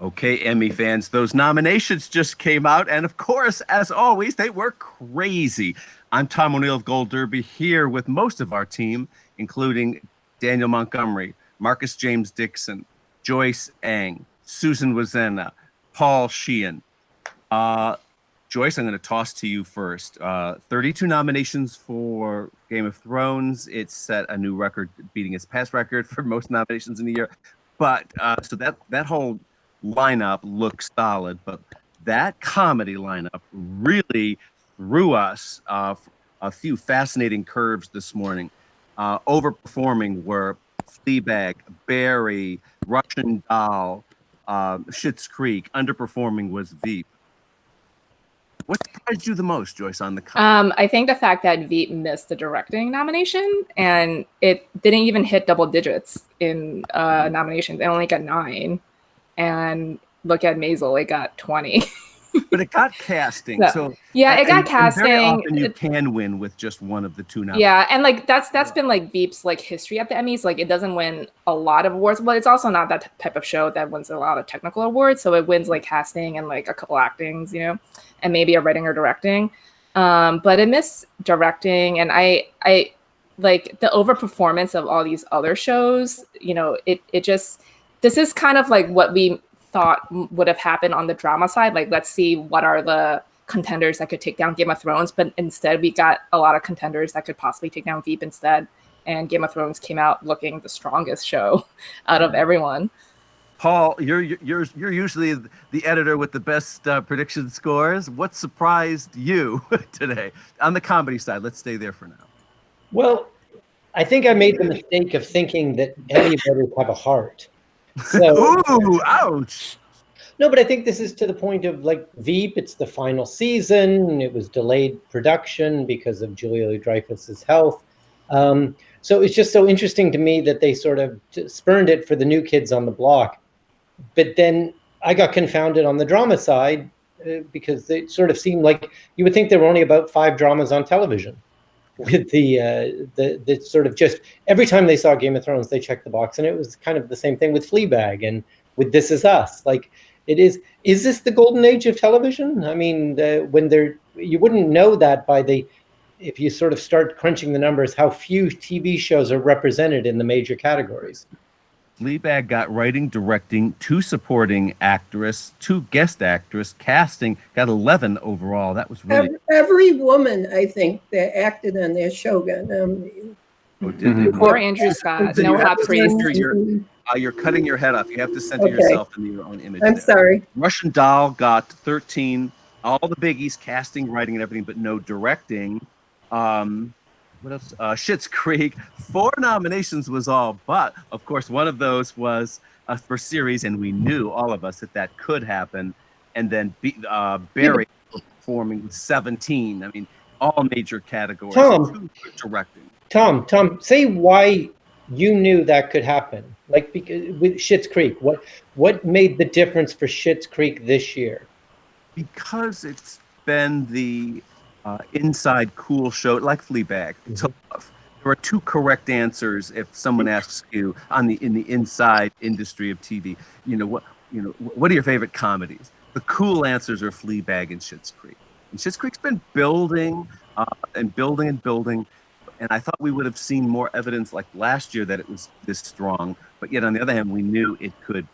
Okay, Emmy fans, those nominations just came out, and of course, as always, they were crazy. I'm Tom O'Neill of Gold Derby here with most of our team, including Daniel Montgomery, Marcus James Dixon, Joyce Eng, Susan Wloszcyna, Paul Sheehan. Joyce, I'm going to toss to you first. 32 nominations for Game of Thrones. It set a new record, beating its past record for most nominations in a year. But so that whole lineup looks solid, but that comedy lineup really threw us a few fascinating curves this morning. Overperforming were Fleabag, Barry, Russian Doll, Schitt's Creek. Underperforming was Veep. What surprised you the most, Joyce, on the I think the fact that Veep missed the directing nomination, and it didn't even hit double digits in nominations. It only got 9. And look at Maisel, it got 20. But it got casting. So yeah, it got casting. And very often you can win with just one of the two nominations. Yeah, and like that's been like Veep's like history at the Emmys. Like it doesn't win a lot of awards, but it's also not that type of show that wins a lot of technical awards. So it wins like casting and like a couple actings, you know, and maybe a writing or directing. But it missed directing, and I like the overperformance of all these other shows. You know, it just. This is kind of like what we thought would have happened on the drama side. Like, let's see what are the contenders that could take down Game of Thrones. But instead, we got a lot of contenders that could possibly take down Veep instead. And Game of Thrones came out looking the strongest show out of everyone. Paul, you're usually the editor with the best prediction scores. What surprised you today on the comedy side? Let's stay there for now. Well, I think I made the mistake of thinking that Emmy voters have a heart. So, ooh, ouch. No, but I think this is to the point of like Veep. It's the final season. It was delayed production because of Julia Louis-Dreyfus's health. So it's just so interesting to me that they sort of spurned it for the new kids on the block. But then I got confounded on the drama side because it sort of seemed like you would think there were only about 5 dramas on television. With the sort of just every time they saw Game of Thrones, they checked the box, and it was kind of the same thing with Fleabag and with This Is Us. Like it is this the golden age of television? I mean, you wouldn't know that if you sort of start crunching the numbers, how few TV shows are represented in the major categories. Fleabag got writing, directing, 2 supporting actress, 2 guest actress, casting, got 11 overall. That was really... Every woman, I think, that acted on that show got nominated. Poor Andrew Scott. No hot praise. You're cutting your head off. You have to center yourself in your own image. I'm sorry. Russian Doll got 13. All the biggies, casting, writing, and everything, but no directing. What else? Schitt's Creek, 4 nominations was all, but of course one of those was for series, and we knew, all of us, that could happen. And then Barry performing with 17. I mean, all major categories. Tom, say why you knew that could happen. Like with Schitt's Creek, what made the difference for Schitt's Creek this year? Because it's been the inside cool show like Fleabag. There are 2 correct answers if someone asks you in the inside industry of TV. What are your favorite comedies? The cool answers are Fleabag and Schitt's Creek. And Schitt's Creek's been building and building and building. And I thought we would have seen more evidence like last year that it was this strong. But yet on the other hand, we knew it could.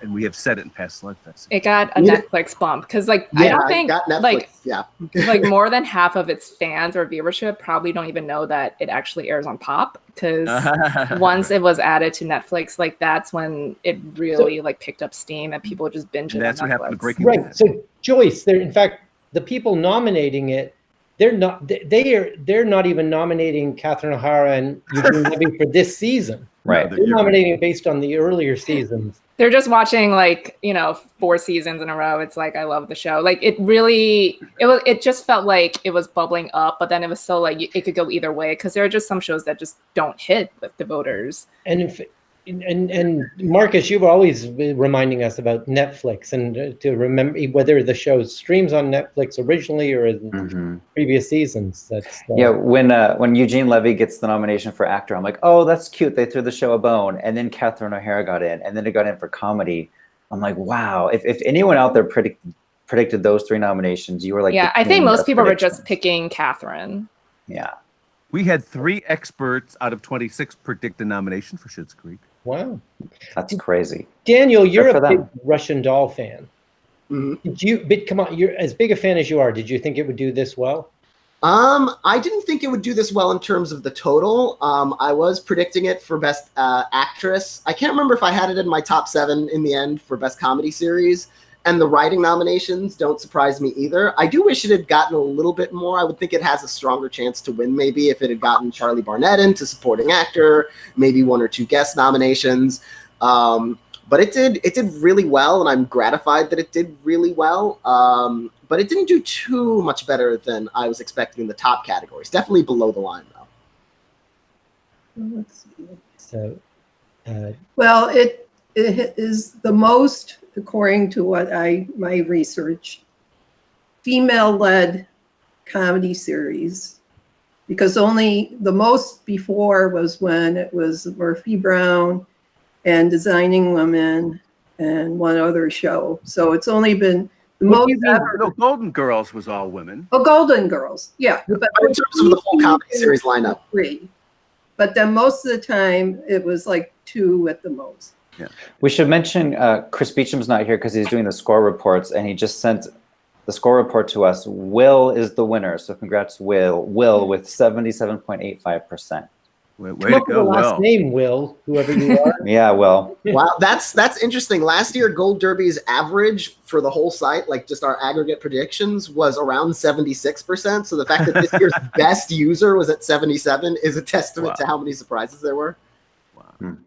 And we have said it in past slugfest. It got a Netflix bump because, like, I don't think like more than half of its fans or viewership probably don't even know that it actually airs on Pop. Because once it was added to Netflix, like that's when it really picked up steam and people just binged it. That's on what Netflix. happened to Breaking Bad. Right. So Joyce, in fact, the people nominating it, they're not even nominating Catherine O'Hara and Eugene Levy for this season. Right. They're nominating based on the earlier seasons. They're just watching 4 seasons in a row. It's like, I love the show. Like it just felt like it was bubbling up, but then it was so like it could go either way because there are just some shows that just don't hit with the voters. And Marcus, you've always been reminding us about Netflix and to remember whether the show streams on Netflix originally or in previous seasons. That's when Eugene Levy gets the nomination for actor, I'm like, oh, that's cute. They threw the show a bone. And then Catherine O'Hara got in, and then it got in for comedy. I'm like, wow. If anyone out there predicted those 3 nominations, you were like, yeah, the I think king most of people were predictions. just picking Catherine. Yeah. We had 3 experts out of 26 predict a nomination for Schitt's Creek. Wow. That's crazy. Daniel, you're Good for a big them. Russian Doll fan. Come on, you're as big a fan as you are. Did you think it would do this well? I didn't think it would do this well in terms of the total. I was predicting it for Best Actress. I can't remember if I had it in my top 7 in the end for Best Comedy Series. And the writing nominations don't surprise me either. I do wish it had gotten a little bit more. I would think it has a stronger chance to win maybe if it had gotten Charlie Barnett into supporting actor, maybe 1 or 2 guest nominations. But it did really well, and I'm gratified that it did really well. But it didn't do too much better than I was expecting in the top categories. Definitely below the line, though. Let's see. So, Well, it is the most, according to what my research, female-led comedy series, because only the most before was when it was Murphy Brown and Designing Women and one other show. So it's only been the most ever. No, Golden Girls was all women. Oh, Golden Girls, yeah. But in terms of the whole comedy series lineup, 3. But then most of the time it was like 2 at the most. Yeah. We should mention Chris Beecham's not here because he's doing the score reports, and he just sent the score report to us. Will is the winner, so congrats, Will. Will with 77.85%. Way come to up with a go, last Will. name, Will, whoever you are. Yeah, Will. wow, that's interesting. Last year, Gold Derby's average for the whole site, like just our aggregate predictions, was around 76%. So the fact that this year's best user was at 77 is a testament to how many surprises there were. Wow.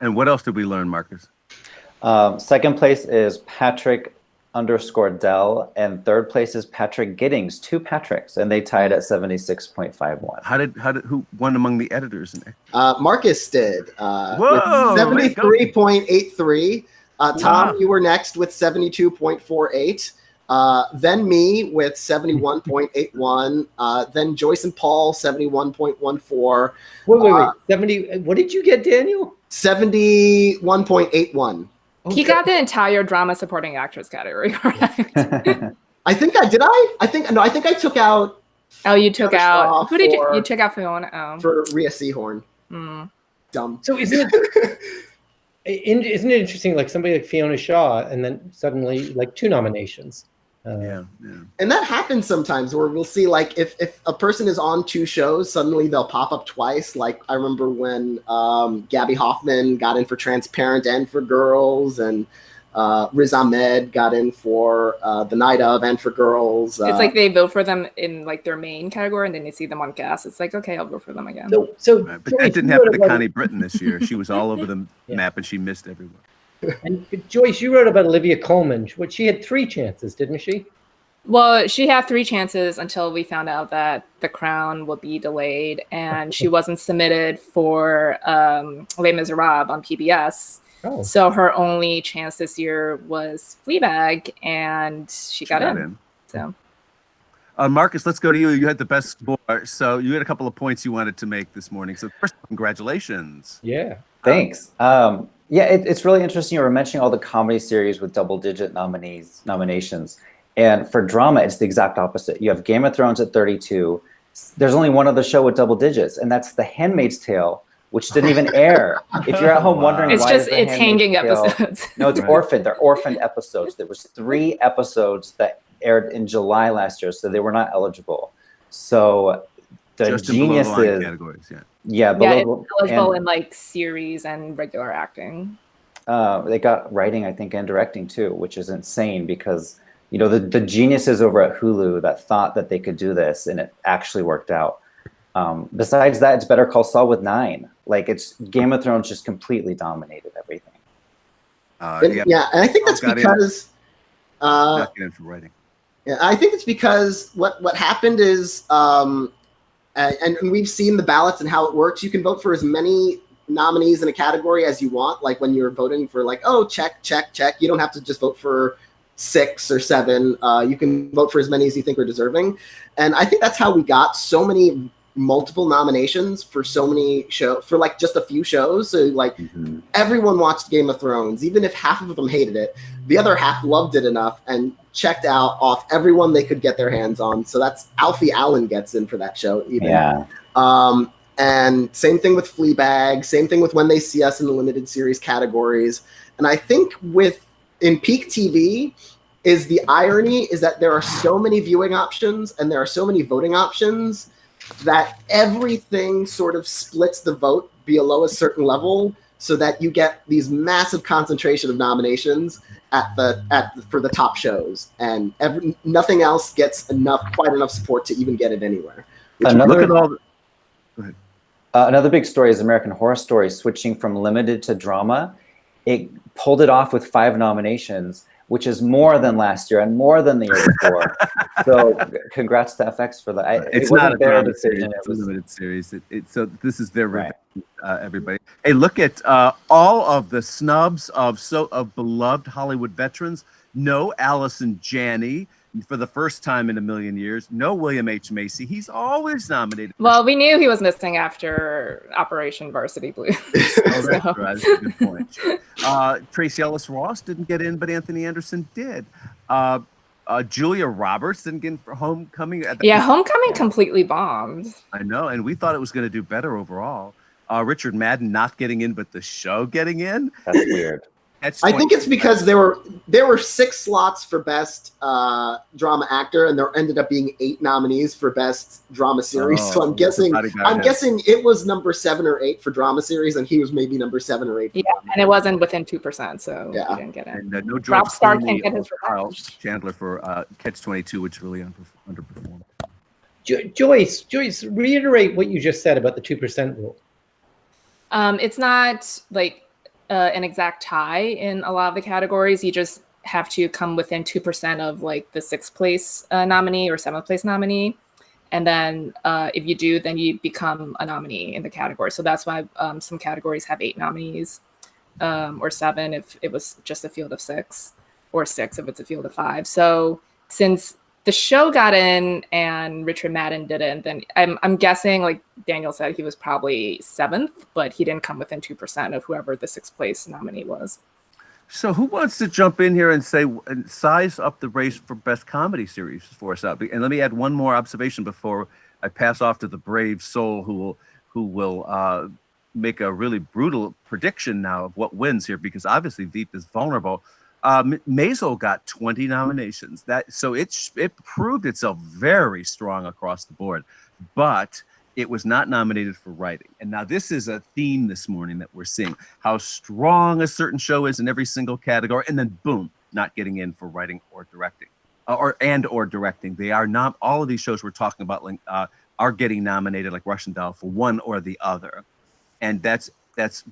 And what else did we learn, Marcus? Second place is Patrick_Dell, and third place is Patrick Giddings, 2 Patricks, and they tied at 76.51. Who won among the editors? Marcus did with Whoa, 73.83. Tom, you were next with 72.48. Then me with 71.81. Then Joyce and Paul 71.14. Wait. 70. What did you get, Daniel? 71.81. He got the entire drama supporting actress category correct. I think I think I took out. Oh, you took out. Shaw Who did you took out Fiona? Oh. For Rhea Seehorn. Dumb. So isn't it interesting? Like somebody like Fiona Shaw, and then suddenly like 2 nominations. Yeah. And that happens sometimes where we'll see like if a person is on 2 shows, suddenly they'll pop up twice. Like I remember when Gabby Hoffman got in for Transparent and for Girls, and Riz Ahmed got in for The Night Of and for Girls. It's like they vote for them in like their main category, and then you see them on cast. It's like, okay, I'll vote for them again. So Right, but Joyce, that didn't you happen wrote to about- Connie Britton this year. She was all over the map and she missed everywhere. And Joyce, you wrote about Olivia Colman. She had 3 chances, didn't she? Well, she had 3 chances until we found out that The Crown would be delayed, and she wasn't submitted for Les Miserables on PBS. Oh. So her only chance this year was Fleabag, and she got in. So, Marcus, let's go to you. You had the best score, so you had a couple of points you wanted to make this morning. So first, congratulations. Yeah. Thanks. Yeah, it's really interesting. You were mentioning all the comedy series with double-digit nominations. And for drama, it's the exact opposite. You have Game of Thrones at 32. There's only one other show with double digits, and that's The Handmaid's Tale, which didn't even air. If you're at home wondering it's why just is The it's Handmaid's hanging Tale- episodes. No, it's orphaned. They're orphaned episodes. There was 3 episodes that aired in July last year, so they were not eligible. So the Just in genius below-the-line is categories, yeah. Yeah, below, it's eligible and, in like series and regular acting. they got writing, I think, and directing too, which is insane because you know the geniuses over at Hulu that thought that they could do this, and it actually worked out. Besides that, it's Better Call Saul with 9. Like it's Game of Thrones just completely dominated everything. Yeah, and I think that's because not getting in for writing. Yeah, I think it's because what happened is, and we've seen the ballots and how it works. You can vote for as many nominees in a category as you want. Like when you're voting for like, oh, check, check, check. You don't have to just vote for 6 or 7. You can vote for as many as you think are deserving. And I think that's how we got so many multiple nominations for so many shows, for like just a few shows. So like everyone watched Game of Thrones, even if half of them hated it, the other half loved it enough and checked out off everyone they could get their hands on. So that's Alfie Allen gets in for that show even. Yeah. And same thing with Fleabag, same thing with When They See Us in the limited series categories. And I think in peak TV, is the irony is that there are so many viewing options and there are so many voting options that everything sort of splits the vote below a certain level, so that you get these massive concentration of nominations for the top shows, and nothing else gets quite enough support to even get it anywhere. Another big story is American Horror Story switching from limited to drama. It pulled it off with 5 nominations, which is more than last year and more than the year before. So congrats to FX for that. It's not a drama decision. It's a limited series. So this is their revenge, everybody. Hey, look at all of the snubs of beloved Hollywood veterans. No Allison Janney for the first time in a million years. No William H. Macy. He's always nominated. Well, we knew he was missing after Operation Varsity Blues. That's a good point. Tracy Ellis Ross didn't get in, but Anthony Anderson did. Julia Roberts didn't get in for Homecoming. Homecoming completely bombed. I know, and we thought it was going to do better overall. Richard Madden not getting in, but the show getting in. That's weird. I think it's because there were 6 slots for best drama actor, and there ended up being 8 nominees for best drama series. So I'm guessing it was number 7 or 8 for drama series, and he was maybe number 7 or 8. And it wasn't within 2%, so he didn't get in. And no Rob Starr can't get his Charles Chandler for Catch-22, which really underperformed. Joyce, reiterate what you just said about the 2% rule. It's not like an exact tie in a lot of the categories. You just have to come within 2% of like the 6th place nominee or 7th place nominee. And then if you do, then you become a nominee in the category. So that's why some categories have 8 nominees or 7 if it was just a field of 6, or 6 if it's a field of 5. So since the show got in and Richard Madden didn't, then I'm guessing, like Daniel said, he was probably 7th, but he didn't come within 2% of whoever the 6th place nominee was. So who wants to jump in here and size up the race for best comedy series for us out? And let me add one more observation before I pass off to the brave soul who will make a really brutal prediction now of what wins here, because obviously Veep is vulnerable. Maisel got 20 nominations. So it proved itself very strong across the board, but it was not nominated for writing. And now this is a theme this morning that we're seeing, how strong a certain show is in every single category, and then boom, not getting in for writing or directing, or directing. They are not. All of these shows we're talking about are getting nominated, like Russian Doll, for one or the other, and that's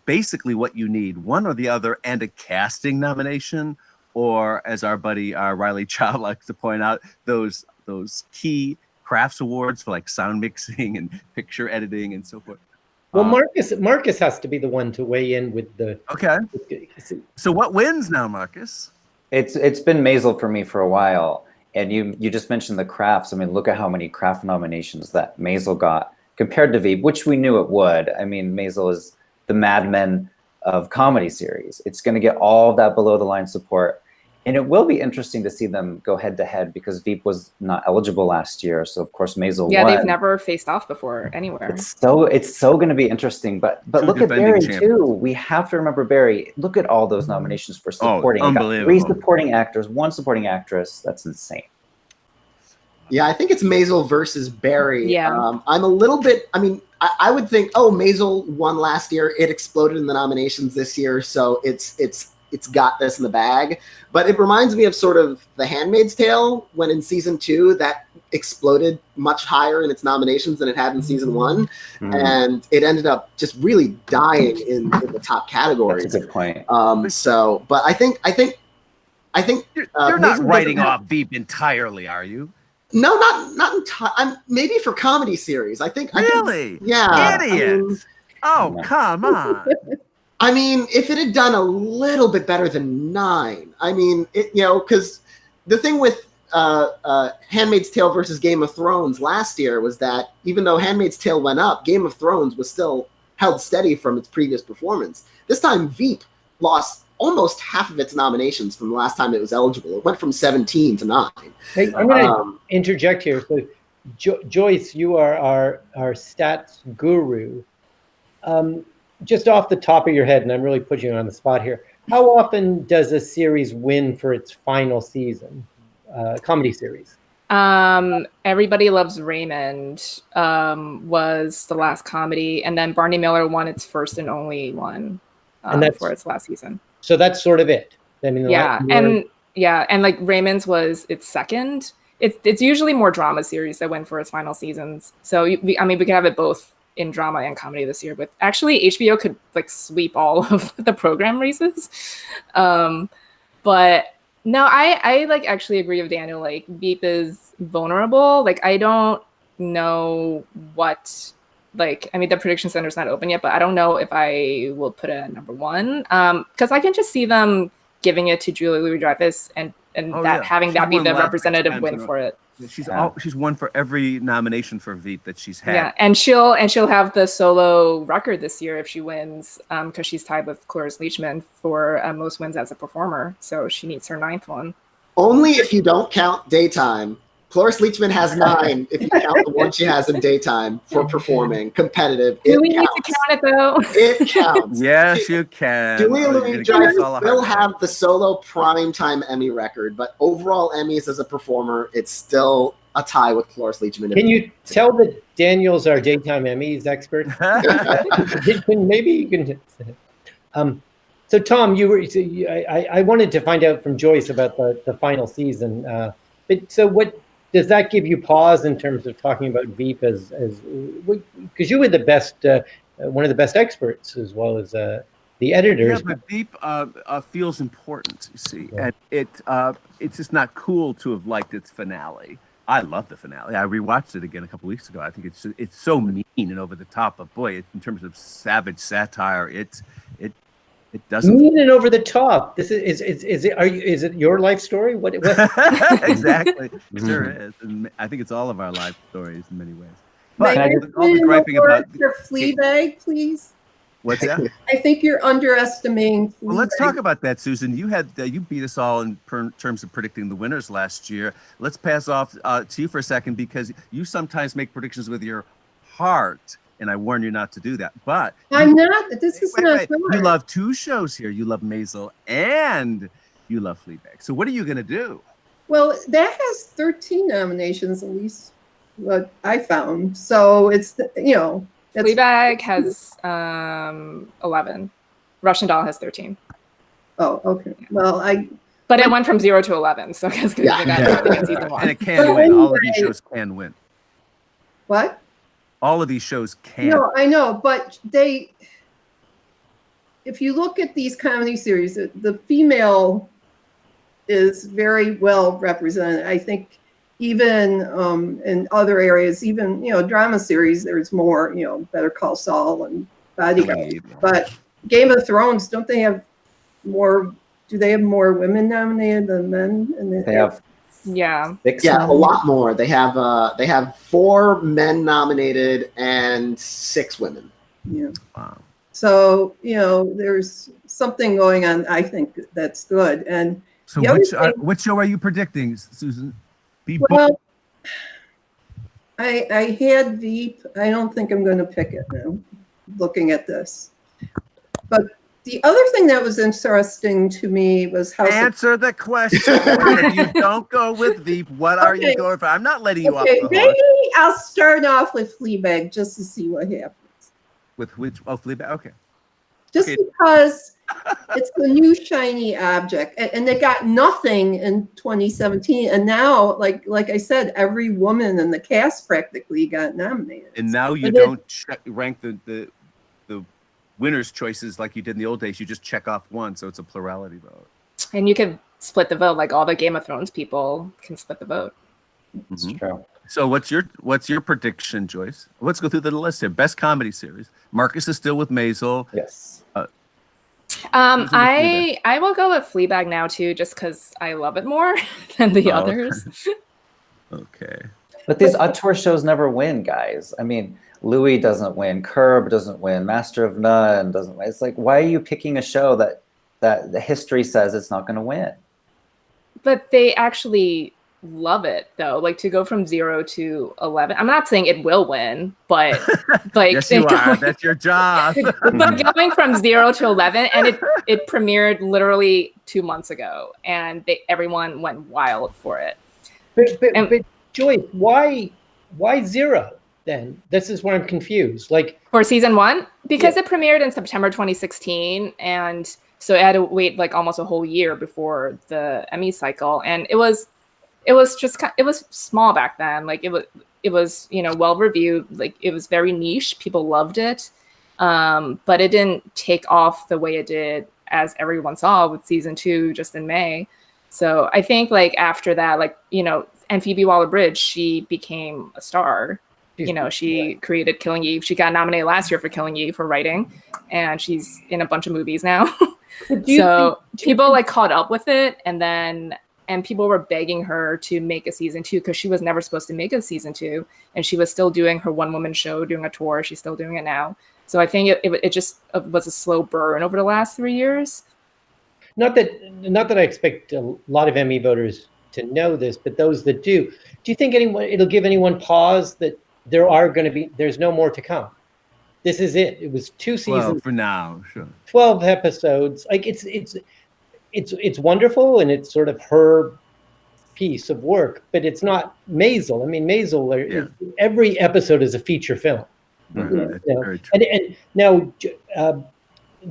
basically what you need, one or the other, and a casting nomination, or as our buddy Riley Chow likes to point out, those key crafts awards for like sound mixing and picture editing and so forth. Well, Marcus has to be the one to weigh in with the. Okay. So what wins now, Marcus? It's been Maisel for me for a while, and you just mentioned the crafts. I mean, look at how many craft nominations that Maisel got compared to Veep, which we knew it would. I mean, Maisel is the Mad Men of comedy series. It's going to get all of that below the line support. And it will be interesting to see them go head to head, because Veep was not eligible last year. So of course Maisel won. They've never faced off before anywhere. It's so going to be interesting. But look at Barry too. We have to remember Barry. Look at all those nominations for supporting. Unbelievable. 3 supporting actors, 1 supporting actress. That's insane. Yeah, I think it's Maisel versus Barry. Yeah. I'm a little bit, I would think, Maisel won last year. It exploded in the nominations this year, so it's got this in the bag. But it reminds me of sort of The Handmaid's Tale, when in season 2 that exploded much higher in its nominations than it had in season 1, and it ended up just really dying in the top categories. That's a good point. But I think you're not writing off Veep entirely, are you? No, not entirely. Maybe for comedy series. Really? Yeah. Idiot. Come on. If it had done a little bit better than 9, because the thing with Handmaid's Tale versus Game of Thrones last year was that even though Handmaid's Tale went up, Game of Thrones was still held steady from its previous performance. This time, Veep lost almost half of its nominations from the last time it was eligible. It went from 17 to 9. Hey, I'm going to interject here. So, Joyce, you are our stats guru. Just off the top of your head, and I'm really putting you on the spot here, how often does a series win for its final season? Comedy series. Everybody Loves Raymond was the last comedy, and then Barney Miller won its first and only one for its last season. So that's sort of it. I mean, and like Raymond's was its second. It's usually more drama series that win for its final seasons. So we could have it both in drama and comedy this year. But actually, HBO could like sweep all of the program races. But no, I like actually agree with Daniel. Like Veep is vulnerable. Like I don't know what. Like, I mean, the prediction center's not open yet, but I don't know if I will put it at number one. Because I can just see them giving it to Julia Louis-Dreyfus and having that be the representative win for it. She's won for every nomination for Veep that she's had. Yeah, and she'll have the solo record this year if she wins, because she's tied with Cloris Leachman for most wins as a performer. So she needs her 9th one. Only if you don't count daytime. Cloris Leachman has 9 if you count the one she has in daytime for performing competitive. Do we need to count it though? It counts. Yes, you can. Julia Louis-Dreyfus will have the solo primetime Emmy record, but overall Emmys as a performer, it's still a tie with Cloris Leachman. Can you tell that Daniel's our daytime Emmys expert? Maybe you can. So Tom, I wanted to find out from Joyce about the final season. But so what? Does that give you pause in terms of talking about Veep as because you were the best, one of the best experts as well as the editors? Yeah, but Veep feels important, you see, and it's just not cool to have liked its finale. I love the finale. I rewatched it again a couple weeks ago. I think it's so mean and over the top, but boy, in terms of savage satire, it doesn't mean and over the top. This is it your life story? What? Exactly, sure is. And I think it's all of our life stories in many ways. But all the griping about your Fleabag, please. What's that? I think you're underestimating Fleabag. Well, let's talk about that, Susan. You beat us all in terms of predicting the winners last year. Let's pass off to you for a second because you sometimes make predictions with your heart. And I warn you not to do that. But I'm not. This is not. You love 2 shows here. You love Maisel and you love Fleabag. So what are you going to do? Well, that has 13 nominations, at least what I found. So it's Fleabag has 11. Russian Doll has 13. Oh, okay. Well, But it went from 0 to 11. So because and it can win. All of these shows can win. What? All of these shows can. No, I know, but if you look at these comedy series, the female is very well represented. I think even in other areas, even, drama series, there's more, Better Call Saul and Bodyguard. But Game of Thrones, don't they have more, do they have more women nominated than men? They have. Yeah. 6. Yeah, a lot more. They have 4 men nominated and 6 women. Yeah. Wow. So there's something going on. I think that's good. And so, which show are you predicting, Susan? Well, I had Veep. I don't think I'm going to pick it now. Looking at this, but. The other thing that was interesting to me was how... Answer the question. If you don't go with Veep, what are you going for? I'm not letting you off the hook. Maybe I'll start off with Fleabag just to see what happens. With which? Oh, Fleabag? Okay. Just because it's the new shiny object. And they got nothing in 2017. And now, like I said, every woman in the cast practically got nominated. And now you don't rank the winner's choices like you did in the old days. You just check off one, so it's a plurality vote. And you can split the vote, like all the Game of Thrones people can split the vote. That's true. So what's your prediction, Joyce? Let's go through the list here. Best comedy series. Marcus is still with Maisel. Yes. I will go with Fleabag now too, just because I love it more than the others. Okay. But these auteur shows never win, guys. I mean, Louis doesn't win, Curb doesn't win, Master of None doesn't win. It's like, why are you picking a show that the history says it's not going to win? But they actually love it though. Like to go from 0 to 11. I'm not saying it will win, but like yes, you are. That's your job. But going from 0 to 11, and it premiered literally 2 months ago, and everyone went wild for it. But Joyce, why 0 then? This is where I'm confused. Like for season 1, because it premiered in September 2016, and so it had to wait like almost a whole year before the Emmy cycle, and it was small back then. Like it was well reviewed. Like it was very niche. People loved it, but it didn't take off the way it did as everyone saw with season 2 just in May. So I think like after that, like and Phoebe Waller-Bridge, she became a star. She created Killing Eve. She got nominated last year for Killing Eve for writing, and she's in a bunch of movies now. So people like caught up with it, and people were begging her to make a season 2 because she was never supposed to make a season 2, and she was still doing her one-woman show, doing a tour. She's still doing it now. So I think it just was a slow burn over the last 3 years. Not that I expect a lot of Emmy voters to know this, but those that do you think it'll give anyone pause that there's no more to come? This is it. It was 2 seasons. Well, for now, sure. 12 episodes. Like it's wonderful, and it's sort of her piece of work, but it's not Maisel. I mean, Maisel, every episode is a feature film. And now,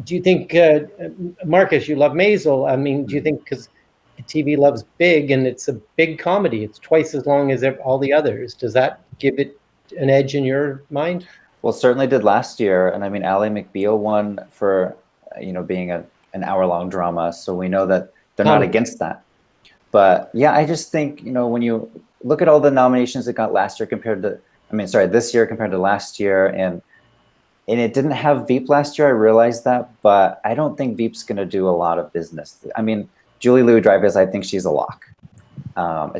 do you think, Marcus, you love Maisel? I mean, do you think because TV loves big, and it's a big comedy, it's twice as long as all the others, does that give it an edge in your mind? Well, certainly did last year, and I mean, Ally McBeal won for being an hour-long drama, so we know that they're not against that. But yeah, I just think when you look at all the nominations it got last year this year compared to last year, and it didn't have Veep last year. I realized that, but I don't think Veep's going to do a lot of business. I mean, Julie Louis-Dreyfus, I think she's a lock.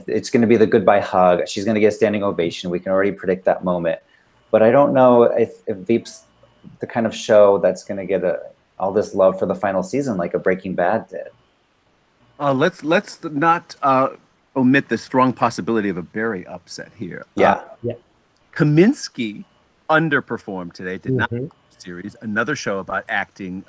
It's going to be the goodbye hug. She's going to get a standing ovation. We can already predict that moment. But I don't know if Veep's the kind of show that's going to get all this love for the final season like a Breaking Bad did. Let's not omit the strong possibility of a Barry upset here. Yeah. Kaminsky underperformed today. Did not series. Another show about acting,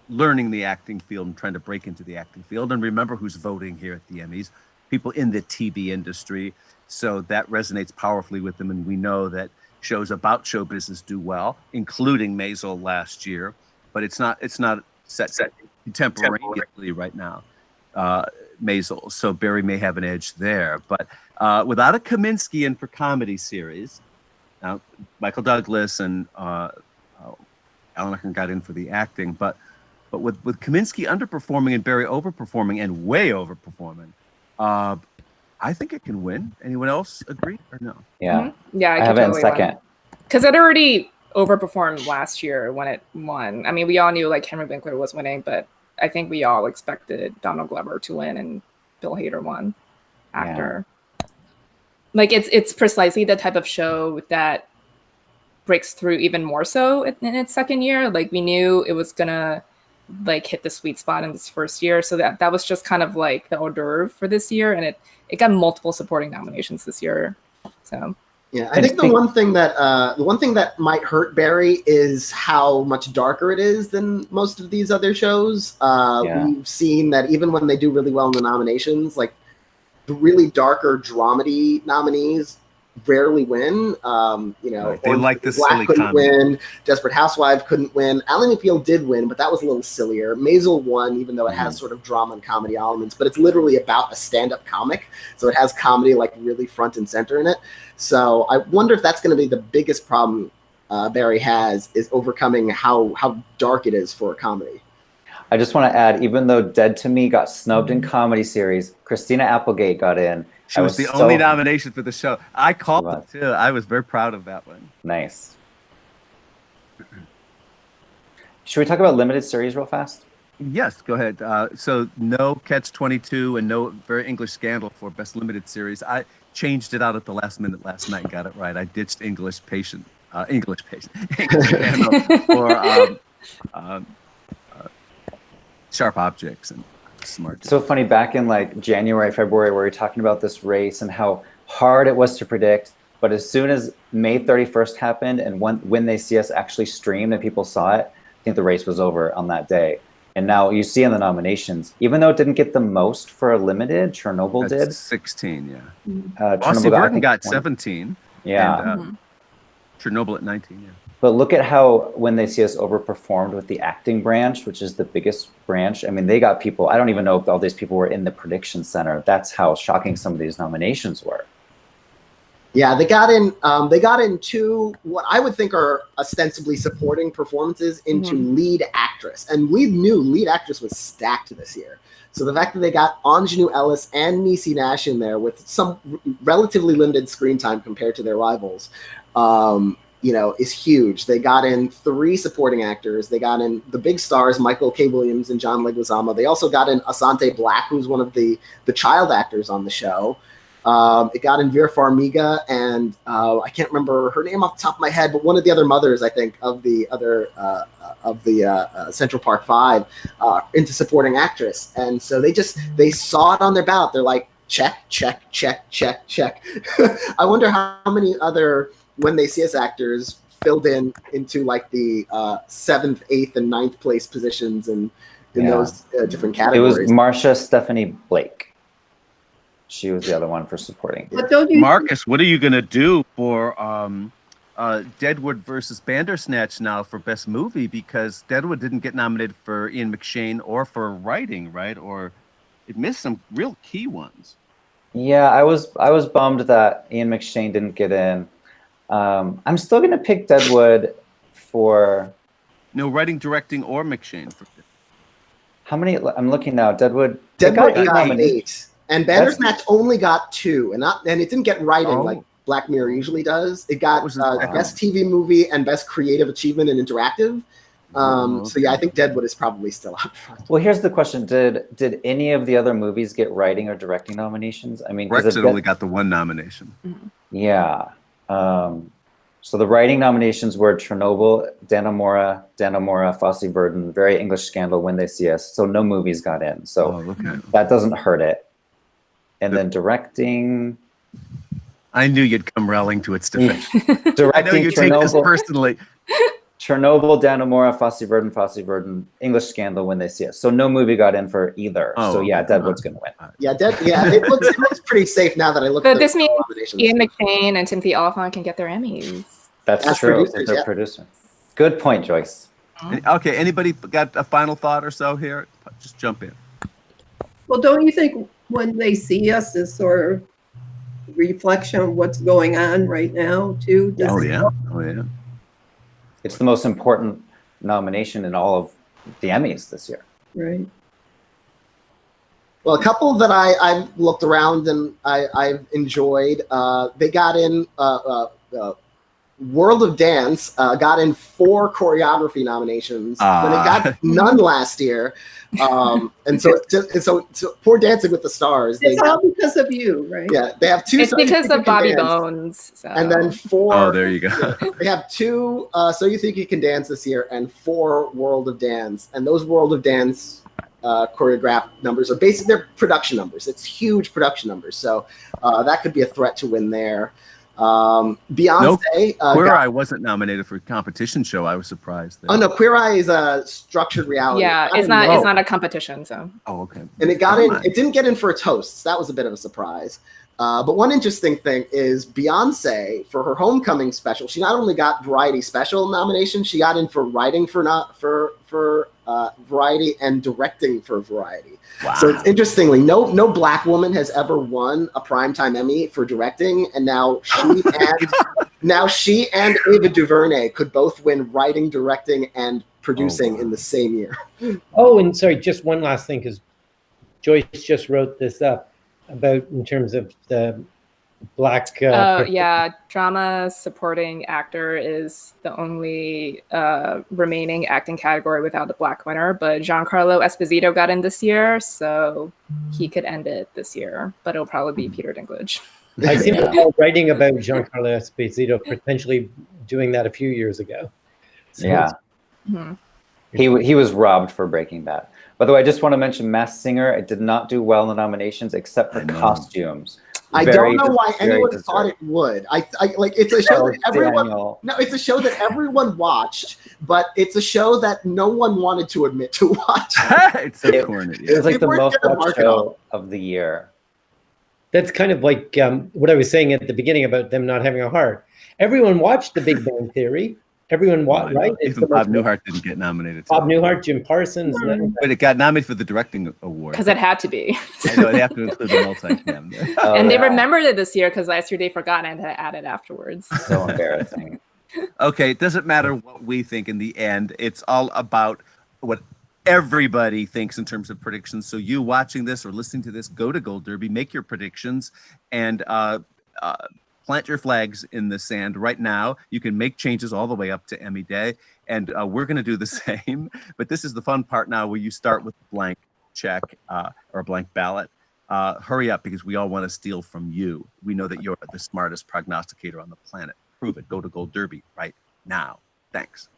learning the acting field and trying to break into the acting field. And remember who's voting here at the Emmys: people in the TV industry. So that resonates powerfully with them, and we know that shows about show business do well, including Maisel last year. But it's not set contemporaneously right now. Maisel, so Barry may have an edge there. But without a Kaminsky in for comedy series, now Michael Douglas and Alan Arkin got in for the acting, but with Kaminsky underperforming and Barry overperforming and way overperforming, I think it can win. Anyone else agree or no? Yeah, yeah, I have it in second because it already overperformed last year when it won. I mean, we all knew like Henry Winkler was winning, but I think we all expected Donald Glover to win, and Bill Hader won. Actor, like it's precisely the type of show that breaks through even more so in its second year. Like we knew it was gonna like hit the sweet spot in this first year, so that was just kind of like the hors d'oeuvre for this year, and it got multiple supporting nominations this year. So yeah, I think the one thing that might hurt Barry is how much darker it is than most of these other shows. We've seen that even when they do really well in the nominations, like the really darker dramedy nominees rarely win. They like the Black silly couldn't comedy. win. Desperate Housewife couldn't win. Ally McBeal did win, but that was a little sillier. Maisel won, even though it has sort of drama and comedy elements, but it's literally about a stand-up comic, so it has comedy like really front and center in it. So I wonder if that's going to be the biggest problem Barry has, is overcoming how dark it is for a comedy. I just want to add, even though Dead to Me got snubbed in comedy series, Christina Applegate got in. She was the only nomination for the show. I called it too. I was very proud of that one. Nice. Should we talk about limited series real fast? Yes, go ahead. So no Catch-22 and no Very English Scandal for Best Limited Series. I changed it out at the last minute last night and got it right. I ditched English English Scandal for Sharp Objects and Smart. So funny, back in like January, February, we were talking about this race and how hard it was to predict. But as soon as May 31st happened and when They See Us actually streamed and people saw it, I think the race was over on that day. And now you see in the nominations, even though it didn't get the most for a limited, Chernobyl did. 16, yeah. Chernobyl Burton got 17. Yeah. And, Chernobyl at 19, yeah. But look at how When They See Us overperformed with the acting branch, which is the biggest branch. I mean, they got people, I don't even know if all these people were in the prediction center. That's how shocking some of these nominations were. Yeah, they got in two what I would think are ostensibly supporting performances into lead actress. And we knew lead actress was stacked this year. So the fact that they got Anjanou Ellis and Niecy Nash in there with some relatively limited screen time compared to their rivals, is huge. They got in 3 supporting actors. They got in the big stars, Michael K. Williams and John Leguizamo. They also got in Asante Black, who's one of the child actors on the show. It got in Vera Farmiga and I can't remember her name off the top of my head, but one of the other mothers, I think, of the Central Park 5 into supporting actress. And so they saw it on their ballot. They're like, check, check, check, check, check. I wonder how many other When They See Us actors filled into like the 7th, 8th, and 9th place positions in those different categories. It was Marsha Stephanie Blake. She was the other one for supporting. But don't you Marcus, what are you going to do for Deadwood versus Bandersnatch now for Best Movie? Because Deadwood didn't get nominated for Ian McShane or for writing, right? Or it missed some real key ones. Yeah, I was bummed that Ian McShane didn't get in. I'm still going to pick Deadwood for... No, writing, directing, or McShane. How many? I'm looking now. Deadwood got 8. And Bandersnatch only got 2, and it didn't get writing like Black Mirror usually does. It got Best TV Movie and Best Creative Achievement and Interactive. So yeah, I think Deadwood is probably still up front. Well, here's the question: Did any of the other movies get writing or directing nominations? I mean, Brexit only got the 1 nomination. Yeah. So the writing nominations were Chernobyl, Dannemora, Fosse Verdon, Very English Scandal, When They See Us. So no movies got in. So that doesn't hurt it. And then directing. I knew you'd come rallying to its defense. Directing, I know you take this personally. Chernobyl, Dannemora, Fosse Verdon, English Scandal, When They See Us. So no movie got in for either. So yeah, Deadwood's going to win. It looks pretty safe now that I look at But this means Ian McShane and Timothy Olyphant can get their Emmys. That's true. They're producers. Good point, Joyce. Okay, anybody got a final thought or so here? Just jump in. Well, don't you think When They See Us is sort of reflection of what's going on right now too? Oh yeah. It's the most important nomination in all of the Emmys this year. Right. Well, a couple that I've looked around and I've enjoyed. They got in World of Dance got in 4 choreography nominations, but it got none last year. And so poor Dancing with the Stars. It's all because of you, right? Yeah, they have 2. It's because of Bobby Bones. So. And then 4. Oh, there you go. They have 2 So You Think You Can Dance this year and 4 World of Dance. And those World of Dance choreographed numbers are basically their production numbers. It's huge production numbers. So that could be a threat to win there. Beyonce. Queer Eye wasn't nominated for a competition show. I was surprised. Oh no, Queer Eye is a structured reality. Yeah, it's not a competition. So. Oh, okay. And it got in. It didn't get in for its hosts. That was a bit of a surprise. But one interesting thing is Beyonce for her homecoming special. She not only got Variety Special nomination, she got in for writing for Variety and directing for Variety. Wow. So it's interestingly, no Black woman has ever won a Primetime Emmy for directing, and now she and Ava DuVernay could both win writing, directing, and producing in the same year. Oh, and sorry, just one last thing, because Joyce just wrote this up about in terms of the Black. Yeah, drama supporting actor is the only remaining acting category without a black winner. But Giancarlo Esposito got in this year, so he could end it this year. But it'll probably be Peter Dinklage. I seem to recall writing about Giancarlo Esposito potentially doing that a few years ago. So Yeah. He was robbed for Breaking Bad. By the way, I just want to mention Masked Singer. It did not do well in the nominations except for costumes. I don't know why anyone thought it would. I like it's a show that everyone. Daniel. No, it's a show that everyone watched, but it's a show that no one wanted to admit to watch. It's so corny. It was like the People most were gonna watched mark it show of the year. that's kind of like what I was saying at the beginning about them not having a heart. Everyone watched The Big Bang Theory. Everyone watched, right? It's Even Bob Newhart didn't get nominated. Bob Newhart, Jim Parsons. But it got nominated for the directing award. Because it had to be. I know, they have to include the multi-cam there. And they remembered it this year because last year they forgot and had to add it afterwards. So embarrassing. Okay, it doesn't matter what we think in the end. It's all about what everybody thinks in terms of predictions. So you watching this or listening to this, go to Gold Derby, make your predictions, and plant your flags in the sand right now. You can make changes all the way up to Emmy Day, and we're going to do the same. But this is the fun part now where you start with a blank check or a blank ballot. Hurry up, because we all want to steal from you. We know that you're the smartest prognosticator on the planet. Prove it. Go to Gold Derby right now. Thanks.